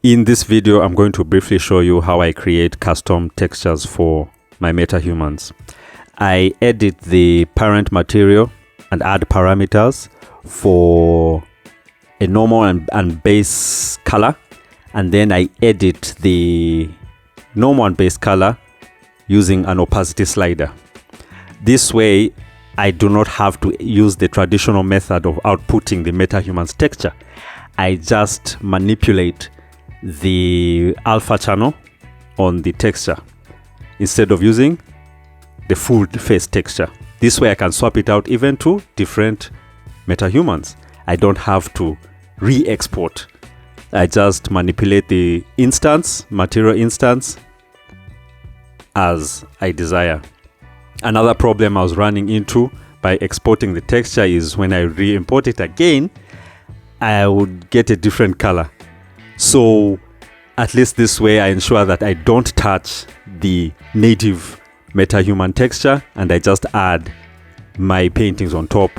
In this video, I'm going to briefly show you how I create custom textures for my MetaHumans. I edit the parent material and add parameters for a normal and base color, and then I edit the normal and base color using an opacity slider. This way, I do not have to use the traditional method of outputting the MetaHumans texture. I just manipulate the alpha channel on the texture instead of using the full face texture. This way I can swap it out even to different MetaHumans. I don't have to re-export. I just manipulate the material instance as I desire. Another problem I was running into by exporting the texture is when I re-import it again, I would get a different color. So at least this way I ensure that I don't touch the native MetaHuman texture and I just add my paintings on top.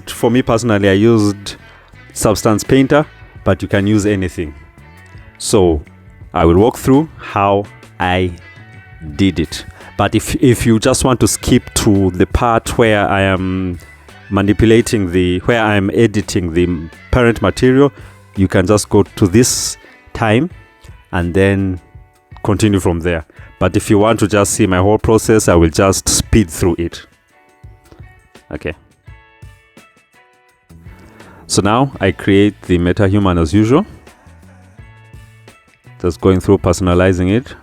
For me personally, I used Substance Painter, but you can use anything. So I will walk through how I did it. But if you just want to skip to the part where I am where I am editing the parent material, you can just go to this time and then continue from there. But if you want to just see my whole process, I will just speed through it. Okay. So now I create the MetaHuman as usual. Just going through personalizing it.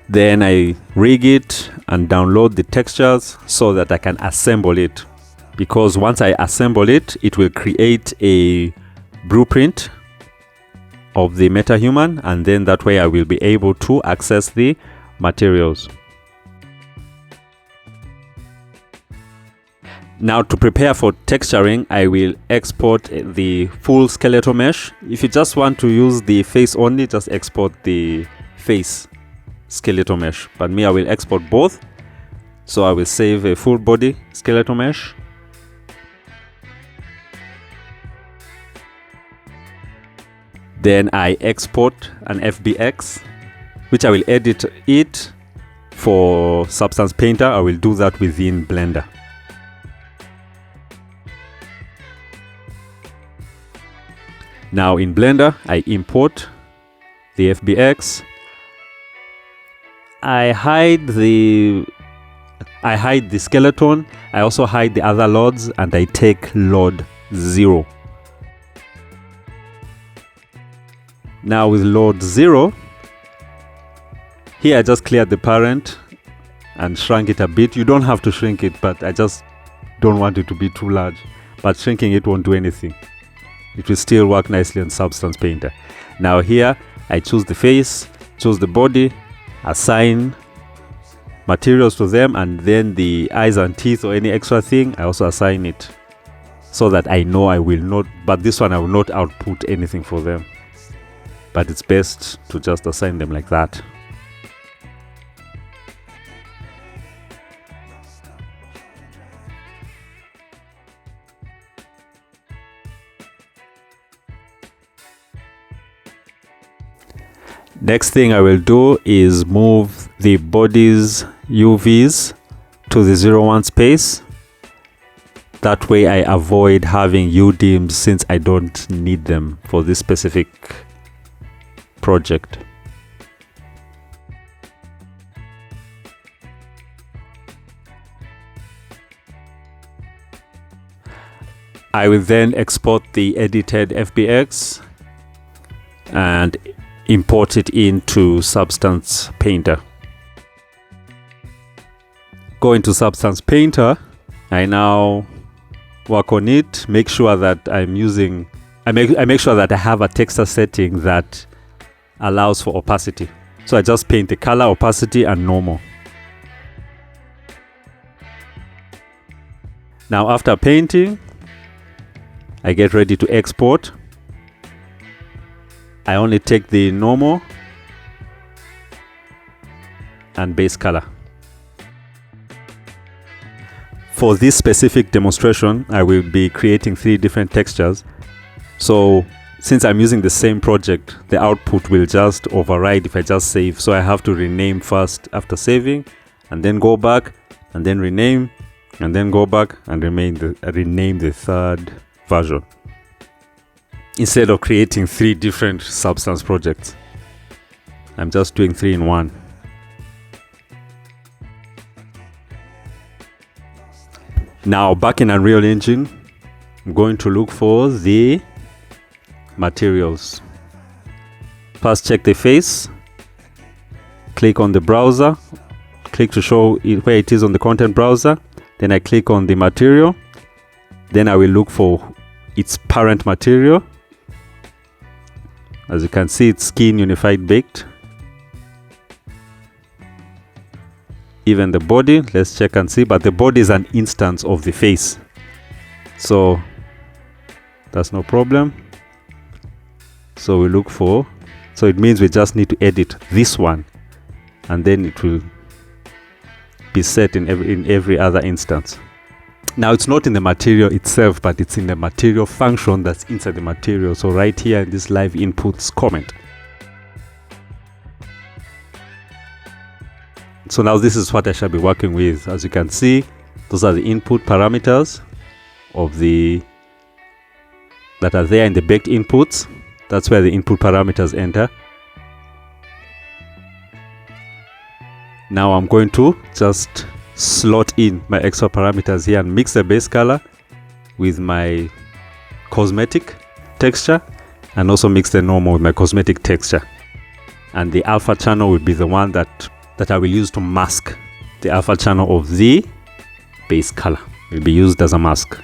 Then I rig it and download the textures so that I can assemble it. Because once I assemble it, it will create a blueprint of the MetaHuman, and then that way I will be able to access the materials. Now to prepare for texturing, I will export the full skeletal mesh. If you just want to use the face only, just export the face skeletal mesh. But me, I will export both. So I will save a full body skeletal mesh. Then I export an FBX, which I will edit it for Substance Painter. I will do that within Blender. Now in Blender, I import the FBX. I hide the skeleton. I also hide the other loads, and I take load 0. Now with load 0, here I just cleared the parent and shrunk it a bit. You don't have to shrink it, but I just don't want it to be too large. But shrinking it won't do anything. It will still work nicely on Substance Painter. Now here, I choose the face, choose the body, assign materials to them, and then the eyes and teeth or any extra thing, I also assign it so that I know I will not, but this one I will not output anything for them. But it's best to just assign them like that. Next thing I will do is move the body's UVs to the 0,1 space. That way I avoid having UDIMs since I don't need them for this specific project. I will then export the edited FBX and import it into Substance Painter. Go into Substance Painter. I now work on it. Make sure that I make sure that I have a texture setting that allows for opacity. So I just paint the color, opacity, and normal. Now after painting, I get ready to export. I only take the normal and base color. For this specific demonstration, I will be creating 3 different textures. So since I'm using the same project, the output will just override if I just save. So I have to rename first after saving, and then go back, and then rename, and then go back and rename the third version, instead of creating 3 different Substance projects. I'm just doing 3 in 1. Now back in Unreal Engine, I'm going to look for the materials. First, check the face, click on the browser, click to show it where it is on the content browser. Then I click on the material. Then I will look for its parent material. As you can see, it's Skin Unified Baked. Even the body, let's check and see, but the body is an instance of the face, so that's no problem. So we look for, so it means we just need to edit this one, and then it will be set in every other instance. Now it's not in the material itself, but it's in the material function that's inside the material. So right here in this live inputs comment. So now this is what I shall be working with. As you can see, those are the input parameters of that are there in the baked inputs. That's where the input parameters enter. Now I'm going to just slot in my extra parameters here and mix the base color with my cosmetic texture, and also mix the normal with my cosmetic texture. And the alpha channel will be the one that I will use to mask. The alpha channel of the base color will be used as a mask.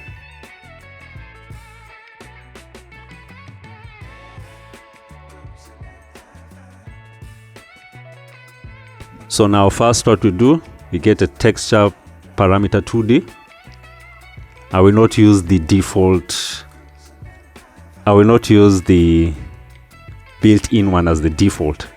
So now first what we do, we get a texture parameter 2D. I will not use the default, I will not use the built-in one as the default.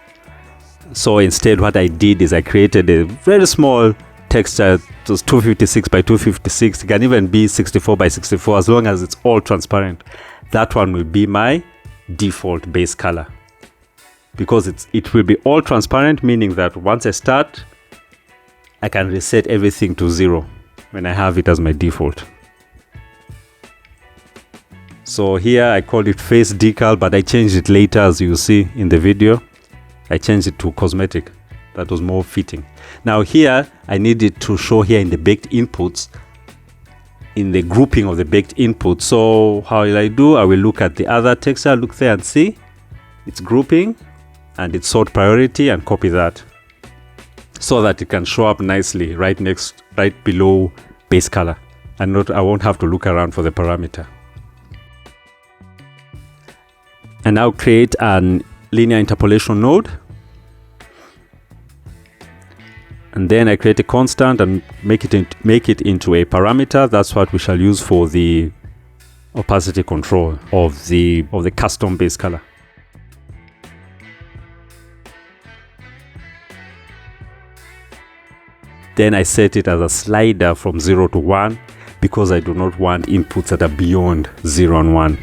So instead what I did is I created a very small texture. It was 256 by 256. It can even be 64 by 64 as long as it's all transparent. That one will be my default base color, because it will be all transparent, meaning that once I start, I can reset everything to 0 when I have it as my default. So here I called it face decal, but I changed it later, as you see in the video. I changed it to cosmetic. That was more fitting. Now here, I needed to show here in the baked inputs, in the grouping of the baked inputs. So how will I do? I will look at the other texture, look there and see its grouping and its sort priority, and copy that so that it can show up nicely right below base color, and I won't have to look around for the parameter. And now create an linear interpolation node, and then I create a constant and make it into a parameter. That's what we shall use for the opacity control of the custom base color. Then I set it as a slider from 0 to 1, because I do not want inputs that are beyond 0 and 1.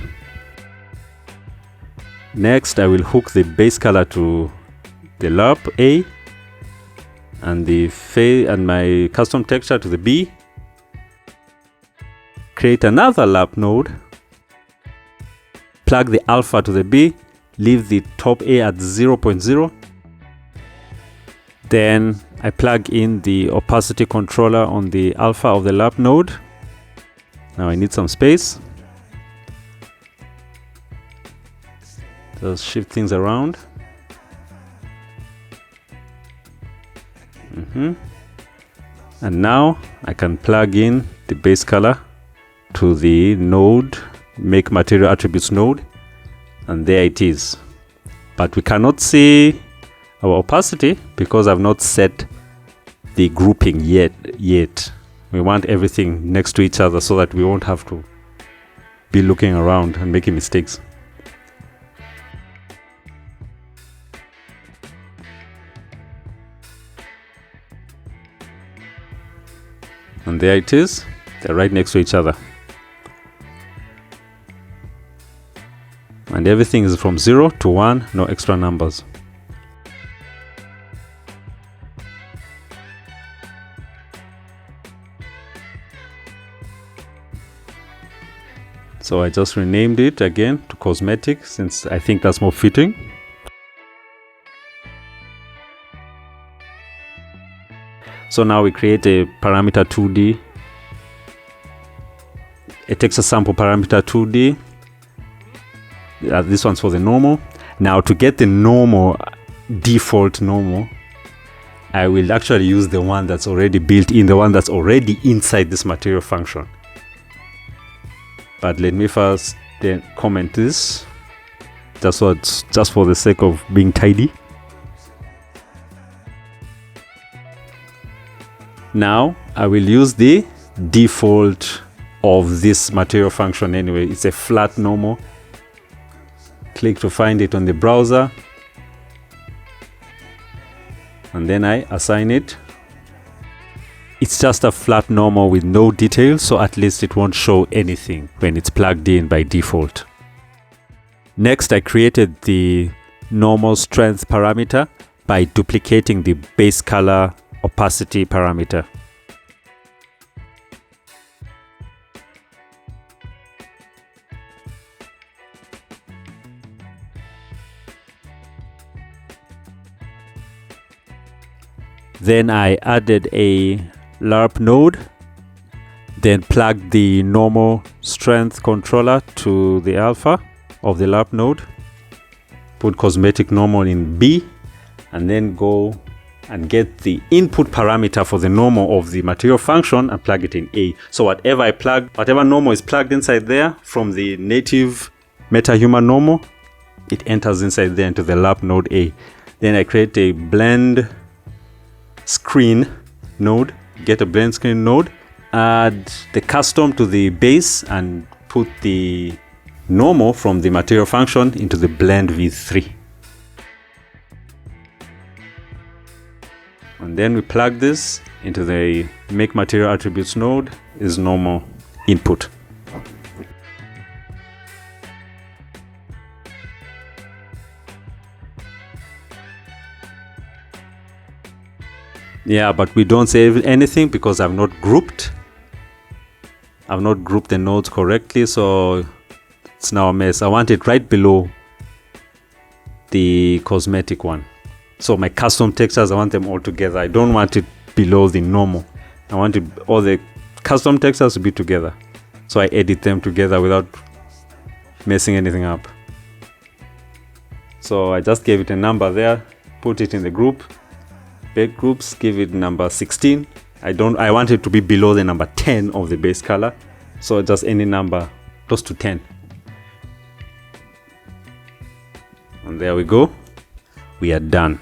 Next, I will hook the base color to the lap A, and my custom texture to the B. Create another lap node, plug the alpha to the B, leave the top A at 0.0. Then I plug in the opacity controller on the alpha of the lap node. Now I need some space. Just shift things around. And now I can plug in the base color to the node, make material attributes node, and there it is. But we cannot see our opacity because I've not set the grouping yet. We want everything next to each other so that we won't have to be looking around and making mistakes. And there it is. They're right next to each other. And everything is from 0 to 1, no extra numbers. So I just renamed it again to cosmetic, since I think that's more fitting. So now we create a parameter 2D, a texture sample parameter 2D. This one's for the normal. Now to get the normal, default normal, I will actually use the one that's already built in, the one that's already inside this material function. But let me first then comment this, just for the sake of being tidy. Now I will use the default of this material function anyway. It's a flat normal. Click to find it on the browser, and then I assign it. It's just a flat normal with no details, so at least it won't show anything when it's plugged in by default. Next, I created the normal strength parameter by duplicating the base color opacity parameter. Then I added a LARP node, then plugged the normal strength controller to the alpha of the LARP node, put cosmetic normal in B, and then go and get the input parameter for the normal of the material function and plug it in A. So whatever normal is plugged inside there from the native MetaHuman normal, it enters inside there into the LARP node A. Then I create a blend screen node, get a blend screen node, add the custom to the base, and put the normal from the material function into the blend v3. And then we plug this into the make material attributes node is normal input. Yeah, but we don't save anything because I've not grouped the nodes correctly, so it's now a mess. I want it right below the cosmetic one. So my custom textures, I want them all together. I don't want it below the normal. I want all the custom textures to be together. So I edit them together without messing anything up. So I just gave it a number there, put it in the group. Base groups, give it number 16. I want it to be below the number 10 of the base color. So just any number close to 10. And there we go. We are done.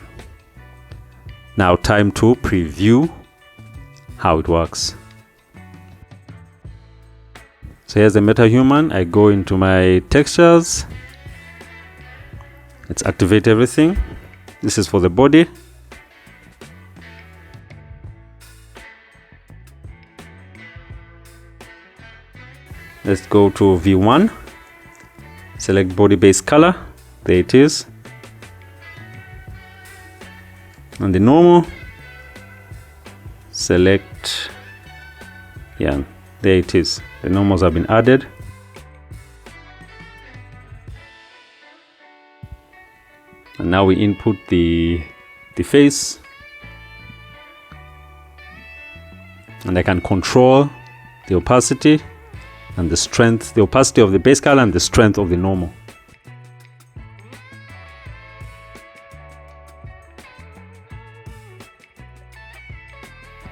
Now time to preview how it works. So here's the MetaHuman. I go into my textures. Let's activate everything. This is for the body. Let's go to V1, select body base color, there it is. And the normal, select, yeah, there it is. The normals have been added. And now we input the face. And I can control the opacity and the strength, the opacity of the base color and the strength of the normal.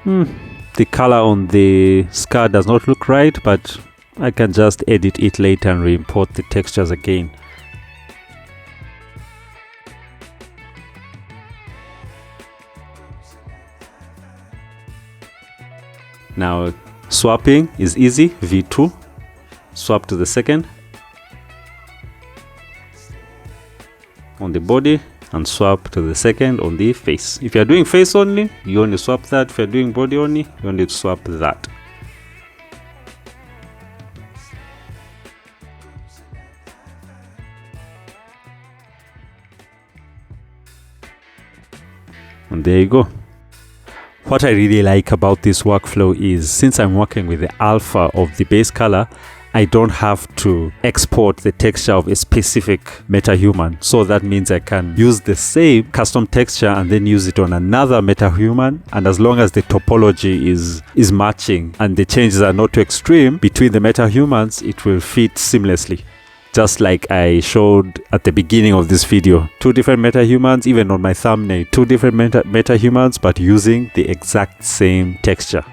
The color on the scar does not look right, but I can just edit it later and re-import the textures again. Now swapping is easy, V2, swap to the second on the body and swap to the second on the face. If you're doing face only, you only swap that. If you're doing body only, you only swap that. And there you go. What I really like about this workflow is, since I'm working with the alpha of the base color, I don't have to export the texture of a specific MetaHuman. So that means I can use the same custom texture and then use it on another MetaHuman. And as long as the topology is matching and the changes are not too extreme between the MetaHumans, it will fit seamlessly. Just like I showed at the beginning of this video, 2 different MetaHumans, even on my thumbnail, 2 different MetaHumans, but using the exact same texture.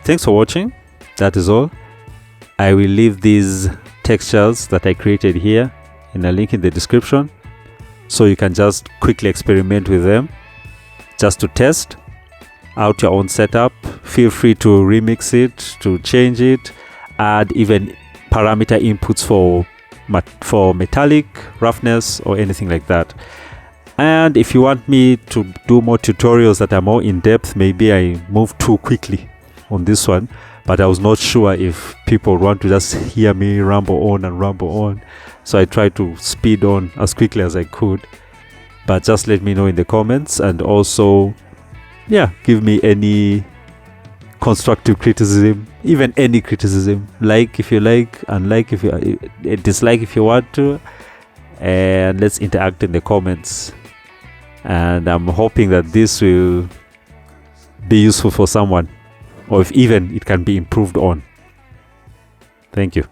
Thanks for watching. That is all. I will leave these textures that I created here in a link in the description, so you can just quickly experiment with them, just to test out your own setup. Feel free to remix it, to change it, add even parameter inputs for metallic, roughness, or anything like that. And if you want me to do more tutorials that are more in-depth, maybe I move too quickly on this one, but I was not sure if people want to just hear me ramble on and ramble on, so I tried to speed on as quickly as I could. But just let me know in the comments, and also, yeah, give me any constructive criticism, even any criticism. Like if you like, unlike if you dislike if you want to, and let's interact in the comments. And I'm hoping that this will be useful for someone, or if even it can be improved on. Thank you.